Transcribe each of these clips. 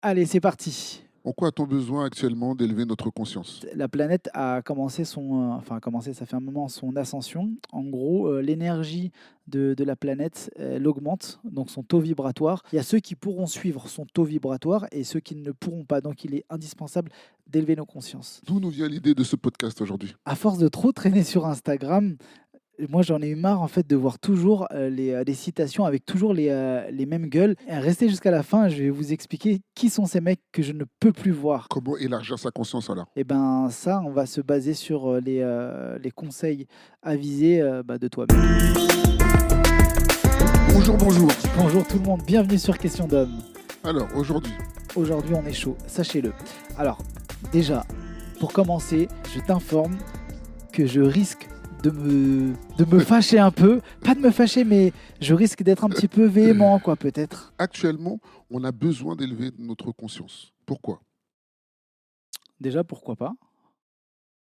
Allez, c'est parti. En quoi a-t-on besoin actuellement d'élever notre conscience? La planète a commencé a commencé, ça fait un moment, son ascension. En gros, l'énergie de la planète, elle augmente, donc son taux vibratoire. Il y a ceux qui pourront suivre son taux vibratoire et ceux qui ne pourront pas. Donc il est indispensable d'élever nos consciences. D'où nous vient l'idée de ce podcast aujourd'hui? À force de trop traîner sur Instagram, moi j'en ai eu marre en fait de voir toujours, les citations avec toujours les mêmes gueules. Restez jusqu'à la fin, je vais vous expliquer qui sont ces mecs que je ne peux plus voir. Comment élargir sa conscience alors? Et ben, ça, on va se baser sur, les conseils avisés, de toi-même. Bonjour, bonjour. Bonjour tout le monde, bienvenue sur Question d'homme. Alors aujourd'hui, Aujourd'hui, on est chaud, sachez-le. Alors, déjà, pour commencer, je t'informe que je risque de me fâcher un peu. Pas de me fâcher, mais je risque d'être un petit peu véhément, quoi, peut-être. actuellement, on a besoin d'élever notre conscience. Pourquoi? Déjà, pourquoi pas?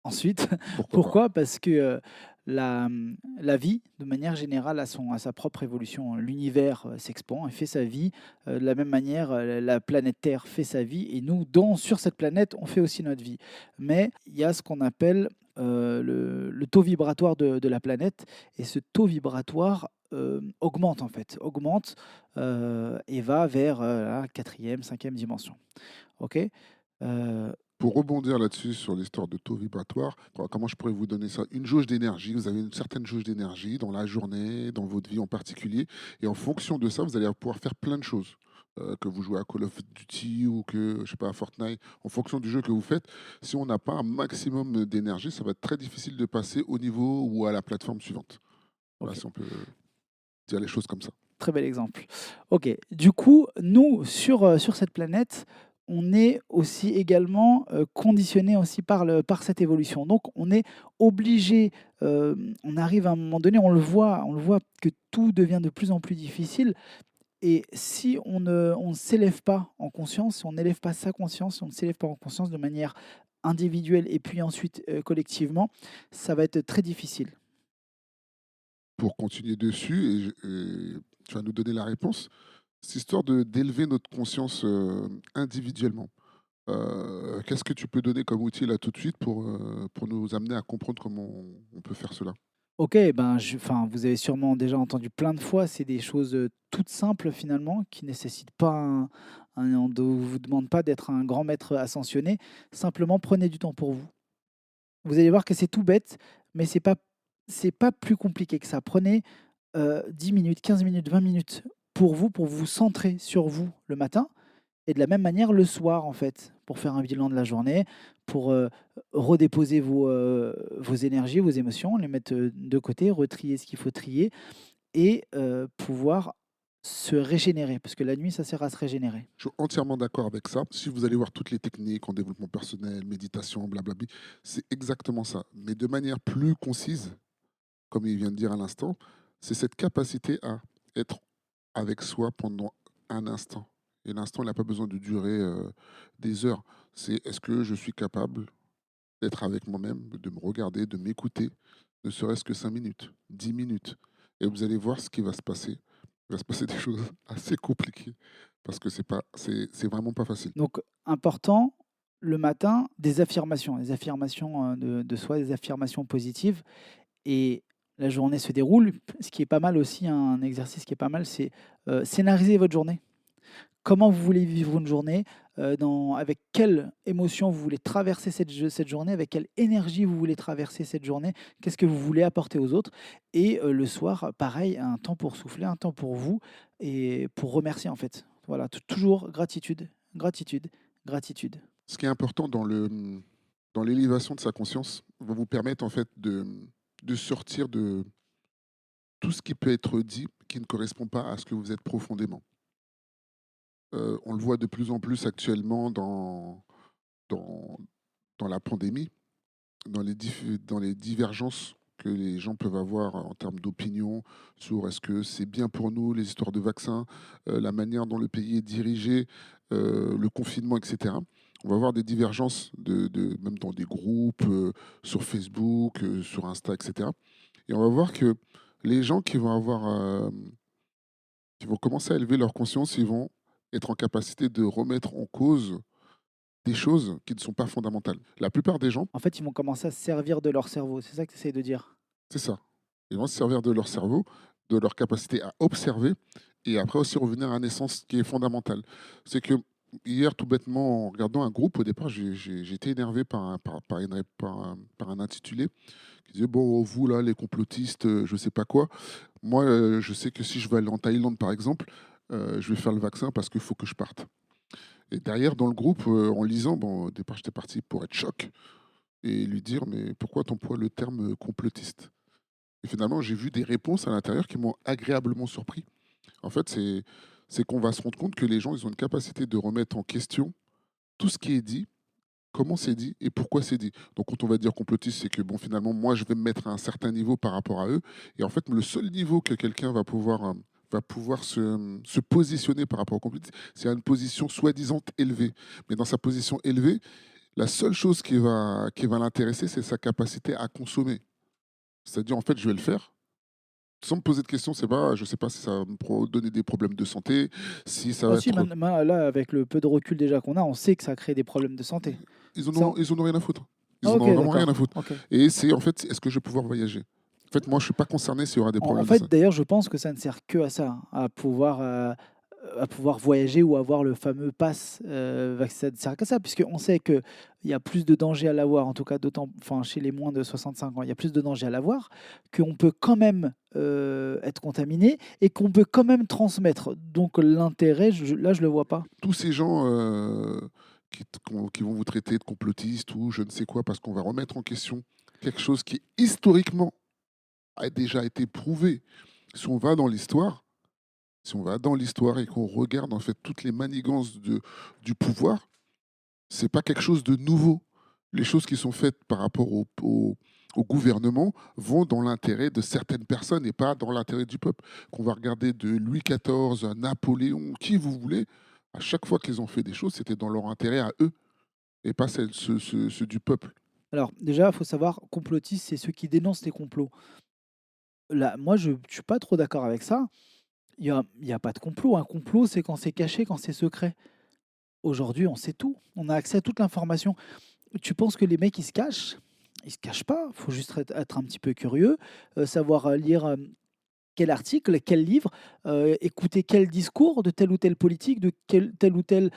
Ensuite, Pourquoi pas? pourquoi? Parce que, la vie, de manière générale, a sa propre évolution. L'univers, s'expand et fait sa vie, de la même manière, la planète Terre fait sa vie et nous, sur cette planète, on fait aussi notre vie. Mais il y a ce qu'on appelle, le taux vibratoire de la planète et ce taux vibratoire, augmente, en fait, augmente, et va vers, la 4e, 5 dimension. OK? Heu Pour rebondir là-dessus sur l'histoire de taux vibratoire, comment je pourrais vous donner ça? Une jauge d'énergie, vous avez une certaine jauge d'énergie dans la journée, dans votre vie en particulier, et en fonction de ça, vous allez pouvoir faire plein de choses. Que vous jouez à Call of Duty ou que, je sais pas, à Fortnite, en fonction du jeu que vous faites, si on n'a pas un maximum d'énergie, ça va être très difficile de passer au niveau ou à la plateforme suivante. Voilà, OK. si on peut dire les choses comme ça. Très bel exemple. OK. Du coup, nous, sur cette planète, on est aussi également, conditionnés aussi par cette évolution. Donc on est obligé, on arrive à un moment donné, on le voit que tout devient de plus en plus difficile et si on ne s'élève pas en conscience, si on n'élève pas sa conscience, si on ne s'élève pas en conscience de manière individuelle et puis ensuite, collectivement, ça va être très difficile. Pour continuer dessus, et tu vas nous donner la réponse, cette histoire d'élever notre conscience individuellement. Qu'est-ce que tu peux donner comme outil là tout de suite pour nous amener à comprendre comment on peut faire cela? OK, ben, vous avez sûrement déjà entendu plein de fois, c'est des choses, toutes simples finalement, qui nécessitent pas on ne vous demande pas d'être un grand maître ascensionné. Simplement, prenez du temps pour vous. Vous allez voir que c'est tout bête, mais c'est pas plus compliqué que ça. Prenez, 10 minutes, 15 minutes, 20 minutes pour vous centrer sur vous le matin et de la même manière le soir, en fait, pour faire un bilan de la journée, pour, redéposer vos énergies, vos émotions, les mettre, de côté, retrier ce qu'il faut trier et pouvoir se régénérer. Parce que la nuit, ça sert à se régénérer. Je suis entièrement d'accord avec ça. Si vous allez voir toutes les techniques en développement personnel, méditation, blablabli, c'est exactement ça. Mais de manière plus concise, comme il vient de dire à l'instant, c'est cette capacité à être avec soi pendant un instant. Et l'instant, il n'a pas besoin de durer des heures. C'est est-ce que je suis capable d'être avec moi-même, de me regarder, de m'écouter, ne serait-ce que 5 minutes, 10 minutes. Et vous allez voir ce qui va se passer. Il va se passer des choses assez compliquées parce que c'est vraiment pas facile. Donc important, le matin, des affirmations, de soi, des affirmations positives et la journée se déroule. Ce qui est pas mal aussi, un exercice qui est pas mal, c'est, scénariser votre journée. Comment vous voulez vivre une journée, avec quelle émotion vous voulez traverser cette journée, avec quelle énergie vous voulez traverser cette journée, qu'est-ce que vous voulez apporter aux autres et le soir, pareil, un temps pour souffler, un temps pour vous et pour remercier, en fait. Voilà, toujours gratitude, gratitude, gratitude. Ce qui est important dans l'élévation de sa conscience va vous permettre en fait de sortir de tout ce qui peut être dit qui ne correspond pas à ce que vous êtes profondément. On le voit de plus en plus actuellement dans, dans la pandémie, dans les divergences que les gens peuvent avoir en termes d'opinion sur est-ce que c'est bien pour nous, les histoires de vaccins, la manière dont le pays est dirigé, le confinement, etc. On va avoir des divergences même dans des groupes, sur Facebook, sur Insta, etc. Et on va voir que les gens qui vont commencer à élever leur conscience, ils vont être en capacité de remettre en cause des choses qui ne sont pas fondamentales. La plupart des gens, En fait, ils vont commencer à se servir de leur cerveau. C'est ça que tu essayes de dire? c'est ça. Ils vont se servir de leur cerveau, de leur capacité à observer, et après aussi revenir à une essence qui est fondamentale. C'est que hier, tout bêtement, en regardant un groupe, au départ, j'ai été énervé par un intitulé qui disait, bon, vous, là, les complotistes, je sais pas quoi. Moi, je sais que si je vais aller en Thaïlande, par exemple, je vais faire le vaccin parce qu'il faut que je parte. Et derrière, dans le groupe, en lisant, bon, au départ, j'étais parti pour être choc et lui dire, mais pourquoi t'emploies le terme complotiste? Et finalement, j'ai vu des réponses à l'intérieur qui m'ont agréablement surpris. En fait, c'est qu'on va se rendre compte que les gens, ils ont une capacité de remettre en question tout ce qui est dit, comment c'est dit et pourquoi c'est dit. Donc, quand on va dire complotiste, c'est que bon, finalement, moi, je vais me mettre à un certain niveau par rapport à eux. Et en fait, le seul niveau que quelqu'un va pouvoir se positionner par rapport au complotiste, c'est à une position soi-disant élevée. Mais dans sa position élevée, la seule chose qui va l'intéresser, c'est sa capacité à consommer. C'est-à-dire, en fait, je vais le faire. Sans me poser de questions, c'est pas, je sais pas si ça va me donner des problèmes de santé, si ça Ah va si, être. là, avec le peu de recul déjà qu'on a, on sait que ça crée des problèmes de santé. Ça, on- Ils en ont rien à foutre. Ils Ah, en ok, ont vraiment rien à d'accord. foutre. Ok. Et c'est en fait, est-ce que je vais pouvoir voyager? En fait, moi, je suis pas concerné s'il y aura des En problèmes de fait, santé. d'ailleurs, je pense que ça ne sert que à ça, à pouvoir voyager ou avoir le fameux pass ça ne sert qu'à ça, puisqu'on sait qu'il y a plus de danger à l'avoir, en tout cas d'autant, enfin, chez les moins de 65 ans, il y a plus de danger à l'avoir, qu'on peut quand même être contaminé et qu'on peut quand même transmettre. Donc l'intérêt, là, je le vois pas. Tous ces gens qui vont vous traiter de complotiste ou je ne sais quoi, parce qu'on va remettre en question quelque chose qui historiquement a déjà été prouvé. Si on va dans l'histoire, si on va dans l'histoire et qu'on regarde en fait toutes les manigances du pouvoir, c'est pas quelque chose de nouveau. Les choses qui sont faites par rapport au gouvernement vont dans l'intérêt de certaines personnes et pas dans l'intérêt du peuple. Qu'on va regarder de Louis XIV à Napoléon, qui vous voulez, à chaque fois qu'ils ont fait des choses, c'était dans leur intérêt à eux et pas ceux du peuple. Alors déjà, il faut savoir, complotiste, c'est ceux qui dénoncent les complots. Là, moi, je ne suis pas trop d'accord avec ça. Il y a pas de complot. Un complot, c'est quand c'est caché, quand c'est secret. Aujourd'hui, on sait tout. On a accès à toute l'information. Tu penses que les mecs, ils se cachent? Ils se cachent pas. Il faut juste être un petit peu curieux, savoir lire quel article, quel livre, écouter quel discours de tel ou tel politique, de tel ou tel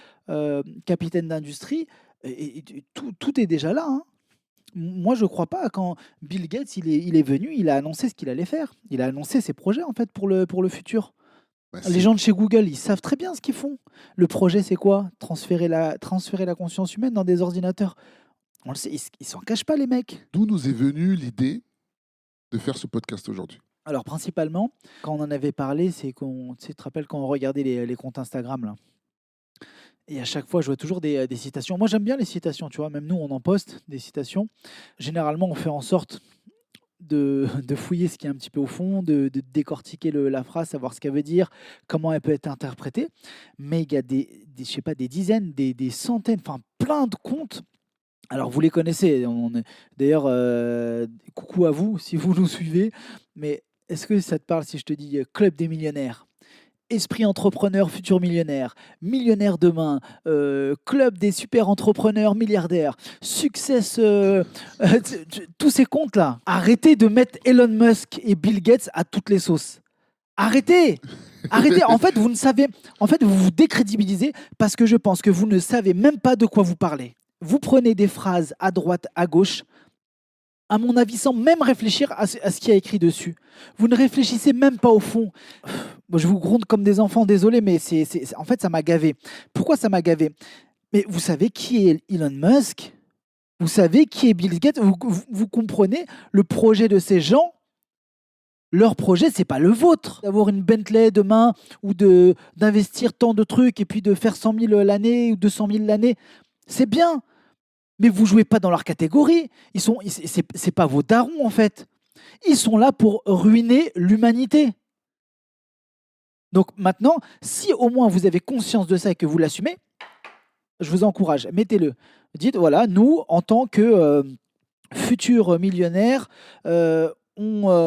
capitaine d'industrie. Et tout est déjà là, hein. Moi, je ne crois pas quand Bill Gates il est venu, il a annoncé ce qu'il allait faire. Il a annoncé ses projets en fait pour le futur. Bah, Les gens de chez Google, ils savent très bien ce qu'ils font. Le projet, c'est quoi? Transférer la conscience humaine dans des ordinateurs. On le sait, ils s'en cachent pas, les mecs. d'où nous est venue l'idée de faire ce podcast aujourd'hui? Alors, principalement, quand on en avait parlé, c'est qu'on, tu sais, tu te rappelles quand on regardait les comptes Instagram, là. Et à chaque fois, je vois toujours des citations. Moi, j'aime bien les citations, tu vois. Même nous, on en poste des citations. Généralement, on fait en sorte de fouiller ce qui est un petit peu au fond, de décortiquer la phrase, savoir ce qu'elle veut dire, comment elle peut être interprétée. Mais il y a je sais pas, des dizaines, des centaines, enfin plein de comptes. Alors vous les connaissez, d'ailleurs, coucou à vous si vous nous suivez, mais est-ce que ça te parle si je te dis Club des millionnaires? Esprit entrepreneur, futur millionnaire, millionnaire demain, club des super entrepreneurs milliardaires, success, tous ces comptes-là. Arrêtez de mettre Elon Musk et Bill Gates à toutes les sauces. Arrêtez. Arrêtez. En fait, vous vous décrédibilisez parce que je pense que vous ne savez même pas de quoi vous parlez. Vous prenez des phrases à droite, à gauche, à mon avis, sans même réfléchir à ce qu'il y a écrit dessus. Vous ne réfléchissez même pas au fond. Moi, je vous gronde comme des enfants, désolé, mais en fait, ça m'a gavé. Pourquoi ça m'a gavé? Mais vous savez qui est Elon Musk? Vous savez qui est Bill Gates? Vous comprenez le projet de ces gens? Leur projet, c'est pas le vôtre. D'avoir une Bentley demain ou d'investir tant de trucs et puis de faire 100 000 l'année ou 200 000 l'année, c'est bien. Mais vous jouez pas dans leur catégorie. C'est pas vos darons en fait. Ils sont là pour ruiner l'humanité. Donc maintenant, si au moins vous avez conscience de ça et que vous l'assumez, je vous encourage, mettez-le. Dites, voilà, nous, en tant que futurs millionnaires, on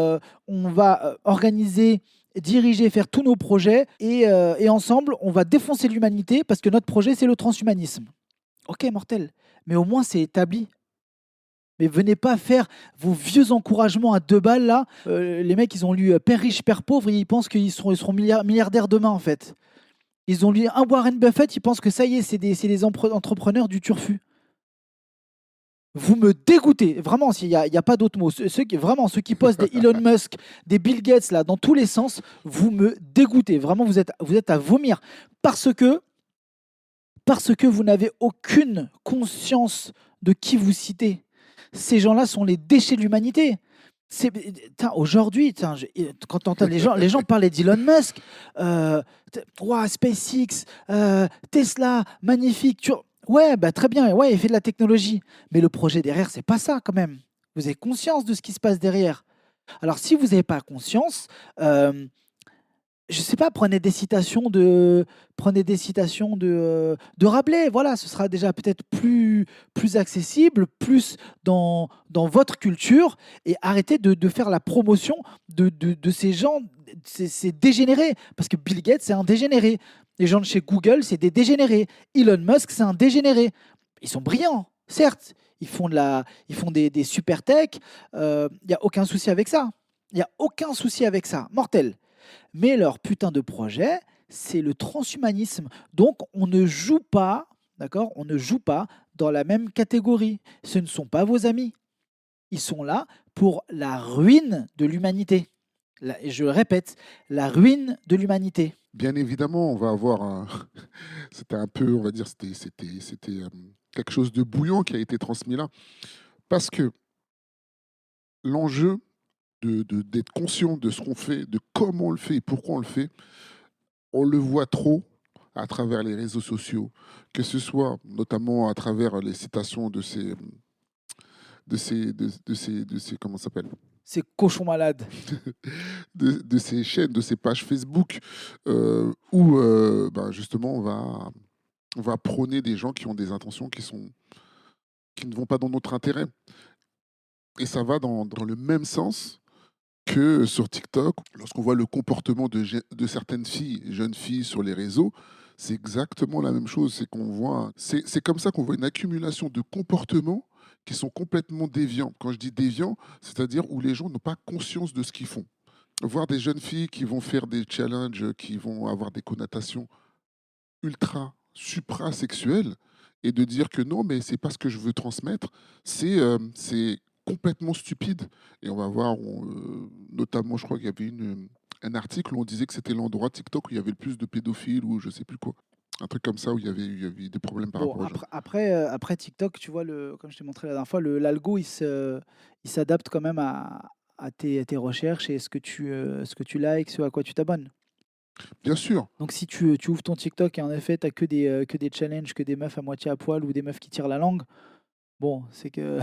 va organiser diriger, faire tous nos projets et ensemble, on va défoncer l'humanité parce que notre projet, c'est le transhumanisme. Ok, mortel. Mais au moins, c'est établi. Mais venez pas faire vos vieux encouragements à 2 balles là. Les mecs, ils ont lu Père riche, Père pauvre, ils pensent qu'ils seront milliardaires demain en fait. Ils ont lu un Warren Buffett, ils pensent que ça y est, c'est des entrepreneurs du turfu. Vous me dégoûtez, vraiment, il y a pas d'autre mot. Ceux qui postent des Elon Musk, des Bill Gates là, dans tous les sens, vous me dégoûtez. Vraiment, vous êtes à vomir parce que vous n'avez aucune conscience de qui vous citez. Ces gens-là sont les déchets de l'humanité. Aujourd'hui, quand tu entends les gens parler d'Elon Musk, ouah, SpaceX, Tesla, magnifique. Ouais, bah, très bien, ouais, il fait de la technologie. Mais le projet derrière, c'est pas ça quand même. Vous avez conscience de ce qui se passe derrière. Alors, si vous n'avez pas conscience, je sais pas, prenez des citations de Rabelais. Voilà, ce sera déjà peut-être plus accessible, plus dans votre culture, et arrêtez de faire la promotion de ces gens, ces dégénérés. Parce que Bill Gates, c'est un dégénéré. Les gens de chez Google, c'est des dégénérés. Elon Musk, c'est un dégénéré. Ils sont brillants, certes. Ils font des super tech. Il n'y a aucun souci avec ça. Il n'y a aucun souci avec ça. Mortel. Mais leur putain de projet, c'est le transhumanisme. Donc, on ne joue pas, d'accord? On ne joue pas dans la même catégorie. Ce ne sont pas vos amis. Ils sont là pour la ruine de l'humanité. Je le répète, la ruine de l'humanité. Bien évidemment, on va avoir un... C'était un peu, on va dire, c'était quelque chose de bouillant qui a été transmis là. Parce que l'enjeu d'être conscient de ce qu'on fait, de comment on le fait et pourquoi on le fait, on le voit trop à travers les réseaux sociaux, que ce soit notamment à travers les citations de ces comment ça s'appelle, Ces cochons malades. de ces chaînes, de ces pages Facebook, où ben, justement on va prôner des gens qui ont des intentions qui ne vont pas dans notre intérêt. Et ça va dans le même sens que sur TikTok, lorsqu'on voit le comportement de certaines filles, jeunes filles sur les réseaux, c'est exactement la même chose. C'est comme ça qu'on voit une accumulation de comportements qui sont complètement déviants. Quand je dis déviants, c'est-à-dire où les gens n'ont pas conscience de ce qu'ils font. Voir des jeunes filles qui vont faire des challenges, qui vont avoir des connotations ultra supra-sexuelles, et de dire que non, mais c'est pas ce que je veux transmettre, c'est complètement stupide. Et on va voir, notamment, je crois qu'il y avait un article où on disait que c'était l'endroit TikTok où il y avait le plus de pédophiles ou je sais plus quoi. Un truc comme ça où il y avait des problèmes par Bon, rapport aux gens. après TikTok, tu vois, comme je t'ai montré la dernière fois, l'algo, il s'adapte quand même à tes recherches et ce que tu likes, ce à quoi tu t'abonnes. Bien sûr, Donc si tu ouvres ton TikTok et en effet, tu n'as que des challenges, que des meufs à moitié à poil ou des meufs qui tirent la langue, bon, c'est que...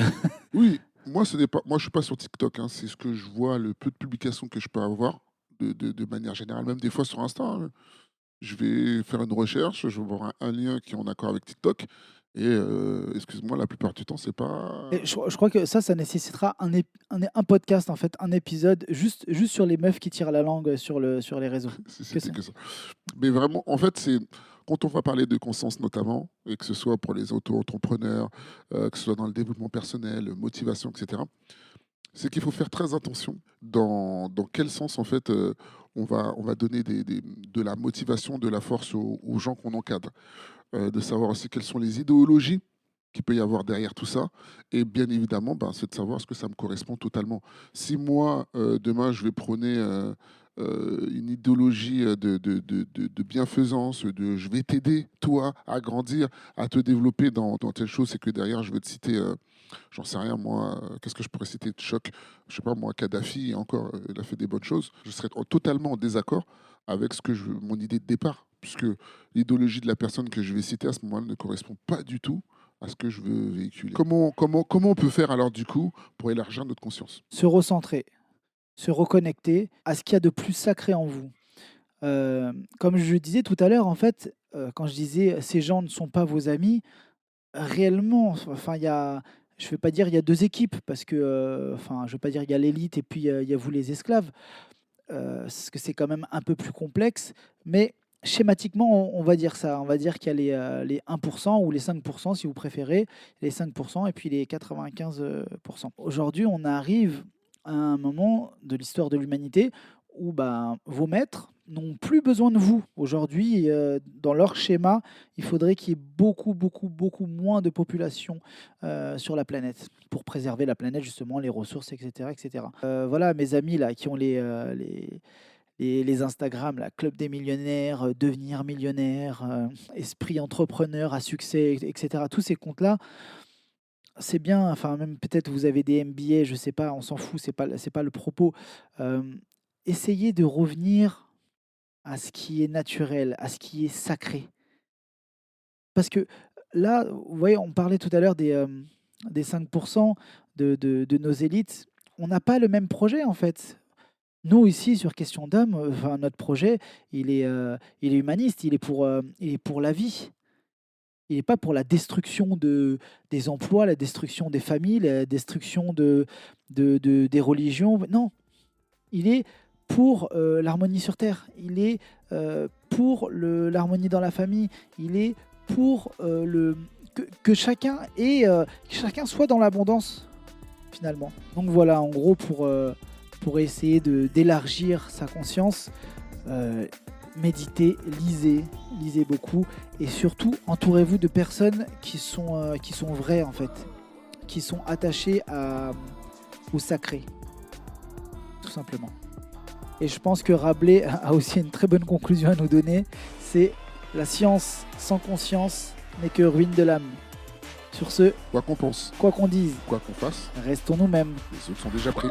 oui, moi, je suis pas sur TikTok, hein, c'est ce que je vois, le peu de publications que je peux avoir de manière générale, même des fois sur Insta, hein. Je vais faire une recherche, je vais voir un lien qui est en accord avec TikTok. Et excuse-moi, la plupart du temps, c'est Et pas. je crois que ça nécessitera un podcast, en fait, un épisode juste sur les meufs qui tirent la langue sur les réseaux. Si Que c'était ça. que ça. Mais vraiment, en fait, c'est quand on va parler de conscience notamment, et que ce soit pour les auto-entrepreneurs, que ce soit dans le développement personnel, motivation, etc., c'est qu'il faut faire très attention dans quel sens, en fait, on va donner de la motivation, de la force aux gens qu'on encadre. De savoir aussi quelles sont les idéologies qu'il peut y avoir derrière tout ça. Et bien évidemment, ben, c'est de savoir ce que ça me correspond totalement. Si moi, demain, je vais prôner une idéologie de bienfaisance, je vais t'aider, toi, à grandir, à te développer dans telle chose, c'est que derrière, je vais te citer, j'en sais rien, moi, qu'est-ce que je pourrais citer de choc? Je sais pas, moi, Kadhafi, et encore, il a fait des bonnes choses. Je serais totalement en désaccord avec mon idée de départ, puisque l'idéologie de la personne que je vais citer à ce moment-là ne correspond pas du tout à ce que je veux véhiculer. Comment on peut faire alors du coup pour élargir notre conscience? Se recentrer, se reconnecter à ce qu'il y a de plus sacré en vous. Comme je le disais tout à l'heure, en fait, quand je disais ces gens ne sont pas vos amis, réellement, enfin, je ne vais pas dire il y a deux équipes, parce que, enfin, je ne vais pas dire il y a l'élite et puis il y a vous les esclaves. parce que c'est quand même un peu plus complexe, mais schématiquement, on va dire ça. On va dire qu'il y a les 1% ou les 5% si vous préférez, les 5% et puis les 95%. Aujourd'hui, on arrive à un moment de l'histoire de l'humanité où ben, vos maîtres n'ont plus besoin de vous. Aujourd'hui, dans leur schéma, il faudrait qu'il y ait beaucoup, beaucoup, beaucoup moins de population sur la planète pour préserver la planète, justement, les ressources, etc. etc. Voilà, mes amis là, qui ont les Instagram, là, Club des millionnaires, Devenir millionnaire, Esprit entrepreneur à succès, etc. Tous ces comptes-là, c'est bien. Enfin, même peut-être vous avez des MBA, je sais pas, on s'en fout, c'est pas le propos. Euh, Essayez de revenir à ce qui est naturel, à ce qui est sacré. Parce que là, vous voyez, on parlait tout à l'heure des 5% de nos élites. On n'a pas le même projet, en fait. Nous, ici, sur Question d'âme, enfin, notre projet, il est humaniste, il est pour la vie. Il n'est pas pour la destruction des emplois, la destruction des familles, la destruction des religions. Non, il est pour l'harmonie sur Terre. Il est l'harmonie dans la famille. Il est pour que chacun soit dans l'abondance, finalement. Donc voilà, en gros, pour essayer d'élargir sa conscience, méditez, lisez beaucoup, et surtout entourez-vous de personnes qui sont vraies, en fait, qui sont attachées au sacré, tout simplement. Et je pense que Rabelais a aussi une très bonne conclusion à nous donner, c'est la science sans conscience n'est que ruine de l'âme. Sur ce, Quoi qu'on pense, quoi qu'on dise, quoi qu'on fasse, restons nous-mêmes. les autres sont déjà pris.